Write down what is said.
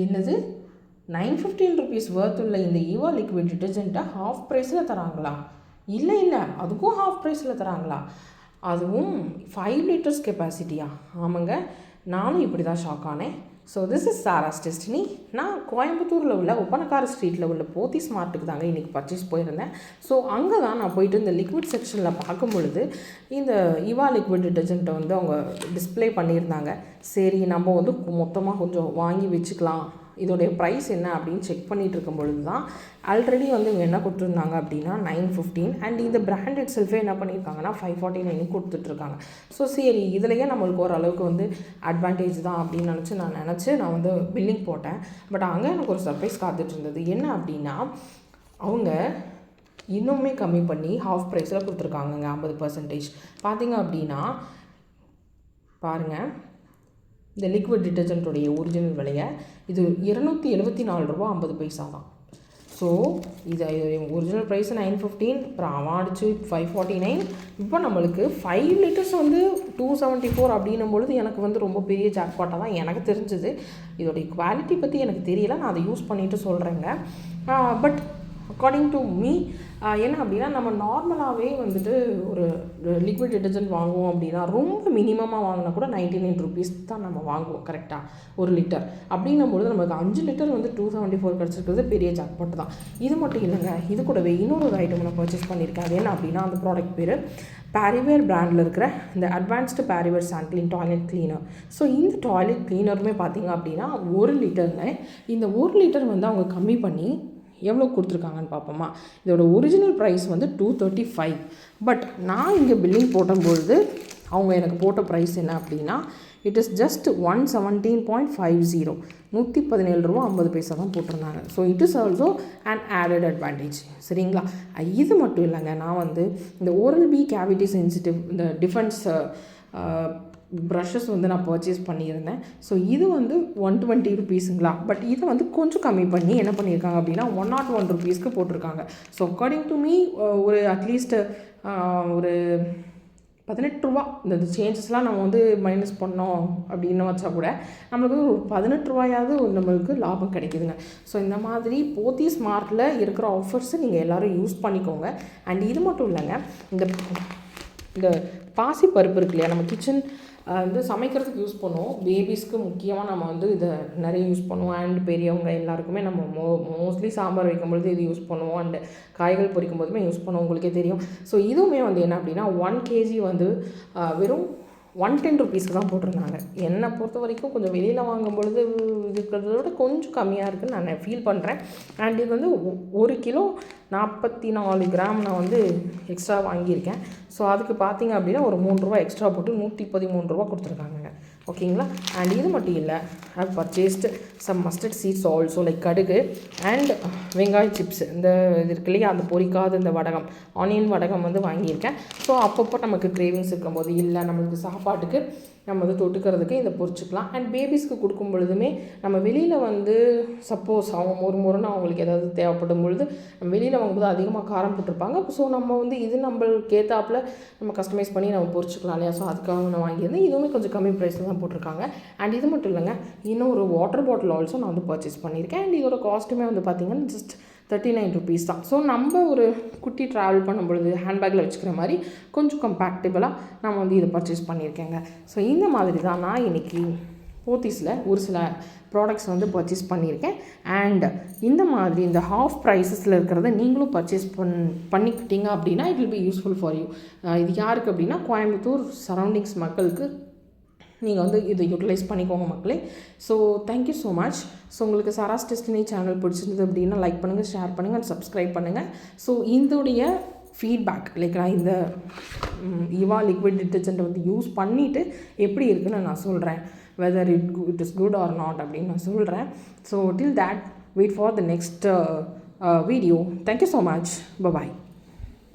என்னது 915 rupees worth உள்ள இந்த ஈவா லிக்விட் டிட்டர்ஜெண்ட்டை ஹாஃப் ப்ரைஸில் தராங்களா? இல்லை அதுக்கும் ஹாஃப் ப்ரைஸில் தராங்களா? அதுவும் 5 liters கெப்பாசிட்டியா? ஆமாங்க, நானும் இப்படி தான் ஷாக் ஆனேன். So this is Sara's destiny. நான் கோயம்புத்தூரில் உள்ள ஒப்பனக்கார ஸ்ட்ரீட்டில் உள்ள போத்தி ஸ்மார்ட்டுக்கு தாங்க இன்றைக்கி பர்ச்சேஸ் போயிருந்தேன். ஸோ அங்கே தான் நான் போயிட்டு இந்த லிக்விட் செக்ஷனில் பார்க்கும் பொழுது இந்த ஈவா லிக்விட் டிட்டர்ஜெண்ட்டை வந்து அவங்க டிஸ்பிளே பண்ணியிருந்தாங்க. சரி, நம்ம வந்து மொத்தமாக கொஞ்சம் வாங்கி வச்சுக்கலாம், இதோடைய ப்ரைஸ் என்ன அப்படின்னு செக் பண்ணிகிட்டு இருக்கும் பொழுது தான் ஆல்ரெடி வந்து இவங்க என்ன கொடுத்துருந்தாங்க அப்படின்னா 915 அண்ட் இந்த பிராண்ட் இட் செல்ஃபே என்ன பண்ணியிருக்காங்கன்னா 549 கொடுத்துட்ருக்காங்க. ஸோ சரி, இதுலேயே நம்மளுக்கு ஓரளவுக்கு வந்து அட்வான்டேஜ் தான் அப்படின்னு நான் வந்து பில்லிங் போட்டேன். பட் அங்கே எனக்கு ஒரு சர்ப்ரைஸ் காத்துட்டு இருந்தது. என்ன அப்படின்னா அவங்க இன்னுமே கம்மி பண்ணி ஹாஃப் ப்ரைஸில் கொடுத்துருக்காங்கங்க, 50%. பார்த்தீங்க அப்படின்னா பாருங்கள், இந்த லிக்விட் டிட்டர்ஜென்ட்டுடைய ஒரிஜினல் விலையை இது 274 ரூபா 50 பைசா தான். ஸோ இது ஒரிஜினல் ப்ரைஸ் 915, அப்புறம் அடிச்சு 549. இப்போ நம்மளுக்கு 5 liters வந்து 274 அப்படின்னும் பொழுது எனக்கு வந்து ரொம்ப பெரிய ஜாக்பாட்டாக தான் எனக்கு தெரிஞ்சுது. இதோடைய குவாலிட்டி பற்றி எனக்கு தெரியல, நான் அதை யூஸ் பண்ணிவிட்டு சொல்கிறேங்க. பட் அக்கார்டிங் டு மீ என்ன அப்படின்னா, நம்ம நார்மலாகவே வந்துட்டு ஒரு லிக்விட் டிட்டர்ஜென்ட் வாங்குவோம் அப்படின்னா ரொம்ப மினிமமாக வாங்கினா கூட 99 rupees தான் நம்ம வாங்குவோம் கரெக்டாக, 1 liter. அப்படின்னும் பொழுது நமக்கு 5 liter வந்து 274 கிடச்சிருக்கிறது பெரிய ஜாக்பாட் தான். இது மட்டும் இல்லைங்க, இது கூடவே இன்னொரு ஐட்டம் நான் பர்ச்சேஸ் பண்ணியிருக்கேன். அது என்ன அப்படின்னா, அந்த ப்ராடக்ட் பேர் பேரிவேர் பிராண்டில் இருக்கிற இந்த அட்வான்ஸ்டு பேரிவேர் சாண்ட்லின் டாய்லெட் கிளீனர். ஸோ இந்த டாய்லெட் கிளீனருமே பார்த்திங்க அப்படின்னா 1 literங்க. இந்த 1 liter வந்து அவங்க கம்மி பண்ணி எவ்வளோ கொடுத்துருக்காங்கன்னு பார்ப்போமா. இதோட ஒரிஜினல் ப்ரைஸ் வந்து 235. பட் நான் இங்கே பில்லிங் போடும்பொழுது அவங்க எனக்கு போட்ட ப்ரைஸ் என்ன அப்படின்னா, இட் இஸ் ஜஸ்ட் 117.50, 117 ரூபா 50 பைசா தான் போட்டிருந்தாங்க. So it is also and added advantage. சரிங்களா? இது மட்டும் இல்லைங்க, நான் வந்து இந்த ஓரல் பி கேவிட்டி சென்சிட்டிவ் இந்த டிஃபென்ஸ் ப்ரஷஸ் வந்து நான் பர்ச்சேஸ் பண்ணியிருந்தேன். ஸோ இது வந்து 120 rupeesங்களா. பட் இதை வந்து கொஞ்சம் கம்மி பண்ணி என்ன பண்ணியிருக்காங்க அப்படின்னா 101 rupeesக்கு போட்டிருக்காங்க. ஸோ அக்கார்டிங் டு மீ ஒரு அட்லீஸ்ட் ஒரு 18 ரூபா இந்த சேஞ்சஸ்லாம் நம்ம வந்து மைனஸ் பண்ணோம் அப்படின்னு வச்சா கூட நம்மளுக்கு ஒரு 18 ரூபாயாவது நம்மளுக்கு லாபம் கிடைக்குதுங்க. ஸோ இந்த மாதிரி போத்தி ஸ்மார்ட்டில் இருக்கிற ஆஃபர்ஸை நீங்கள் எல்லோரும் யூஸ் பண்ணிக்கோங்க. அண்ட் இது மட்டும் இல்லைங்க, இந்த பாசி பருப்பு இருக்கு இல்லையா, நம்ம கிச்சன் வந்து சமைக்கிறதுக்கு யூஸ் பண்ணுவோம். பேபிஸ்க்கு முக்கியமாக நம்ம வந்து இதை நிறைய யூஸ் பண்ணுவோம். அண்ட் பெரியவங்க எல்லாருக்குமே நம்ம மோஸ்ட்லி சாம்பார் வைக்கும்பொழுது இது யூஸ் பண்ணுவோம். அண்டு காய்கள் பொரிக்கும் போதுமே யூஸ் பண்ணுவோம், உங்களுக்கே தெரியும். ஸோ இதுவுமே வந்து என்ன அப்படின்னா 1 kg வந்து வெறும் 110 rupeesக்கு தான் போட்டிருந்தாங்க. என்னை பொறுத்த வரைக்கும் கொஞ்சம் வெளியில் வாங்கும் பொழுது இருக்கிறத விட கொஞ்சம் கம்மியாக இருக்குதுன்னு நான் ஃபீல் பண்ணுறேன். அண்ட் இது வந்து 1 கிலோ 44 கிராம் நான் வந்து எக்ஸ்ட்ரா வாங்கியிருக்கேன். ஸோ அதுக்கு பார்த்தீங்க அப்படின்னா ஒரு 3 ரூபா எக்ஸ்ட்ரா போட்டு 113 ரூபா கொடுத்துருக்காங்க. ஓகேங்களா? அண்ட் இது மட்டும் இல்லை, I purchased some mustard seeds also, like கடுகு அண்ட் வெங்காய சிப்ஸ். இந்த இது இருக்கு இல்லையா, அந்த பொரிக்காத இந்த வடகம், ஆனியன் வடகம் வந்து வாங்கியிருக்கேன். ஸோ அப்பப்போ நமக்கு கிரேவிங்ஸ் இருக்கும்போது, இல்லை நம்மளுக்கு சாப்பாட்டுக்கு நம்ம வந்து தொட்டுக்கிறதுக்கு இதை பொரிச்சிக்கலாம். அண்ட் பேபிஸ்க்கு கொடுக்கும் பொழுதுமே நம்ம வெளியில் வந்து சப்போஸ் அவங்க ஒரு முறைன்னு அவங்களுக்கு ஏதாவது தேவைப்படும் பொழுது நம்ம வெளியில் வாங்கும்போது அதிகமாக காரம் போட்டிருப்பாங்க. ஸோ நம்ம வந்து இது நம்மளுக்கு ஏற்றாப்புல நம்ம கஸ்டமைஸ் பண்ணி நம்ம பொரிச்சிக்கலாம் இல்லையா. ஸோ அதுக்காக நான் வாங்கியிருந்தேன். இதுவுமே கொஞ்சம் கம்மி ப்ரைஸில் தான் போட்டிருக்காங்க. அண்ட் இது மட்டும் இல்லைங்க, இன்னும் ஒரு வாட்டர் பாட்டில் ஆல்சோ நான் வந்து பர்ச்சேஸ் பண்ணியிருக்கேன். அண்ட் இதோட காஸ்ட்டுமே வந்து பார்த்திங்கன்னா ஜஸ்ட் 39 rupees தான். ஸோ நம்ம ஒரு குட்டி ட்ராவல் பண்ணும்பொழுது ஹேண்ட்பேக்கில் வச்சுக்கிற மாதிரி கொஞ்சம் கம்பேக்டபிளாக நம்ம வந்து இதை பர்ச்சேஸ் பண்ணியிருக்கேங்க. ஸோ இந்த மாதிரி தான் நான் இன்றைக்கி போத்தீஸில் ஒரு சில ப்ராடக்ட்ஸ் வந்து பர்ச்சேஸ் பண்ணியிருக்கேன். அண்ட் இந்த மாதிரி இந்த ஹாஃப் ப்ரைஸஸில் இருக்கிறத நீங்களும் பர்ச்சேஸ் பண்ணிக்கிட்டீங்க அப்படின்னா it will be useful for you. இது யாருக்கு அப்படின்னா கோயம்புத்தூர் சரௌண்டிங்ஸ் மக்களுக்கு நீங்கள் வந்து இதை யூட்டிலைஸ் பண்ணிக்கோங்க மக்களே. So thank you so much. So உங்களுக்கு சாராஸ் டெஸ்டினி சேனல் பிடிச்சிருந்தது அப்படின்னா லைக் பண்ணுங்கள், ஷேர் பண்ணுங்கள் அண்ட் சப்ஸ்கிரைப் பண்ணுங்கள். ஸோ இதோடைய ஃபீட்பேக் லைக் நான் இந்த ஈவா லிக்விட் டிட்டர்ஜெண்ட்டை வந்து யூஸ் பண்ணிவிட்டு எப்படி இருக்குன்னு நான் சொல்கிறேன், weather it is good or not அப்படின்னு நான் சொல்கிறேன். So till that wait for the next video. Thank you so much. By.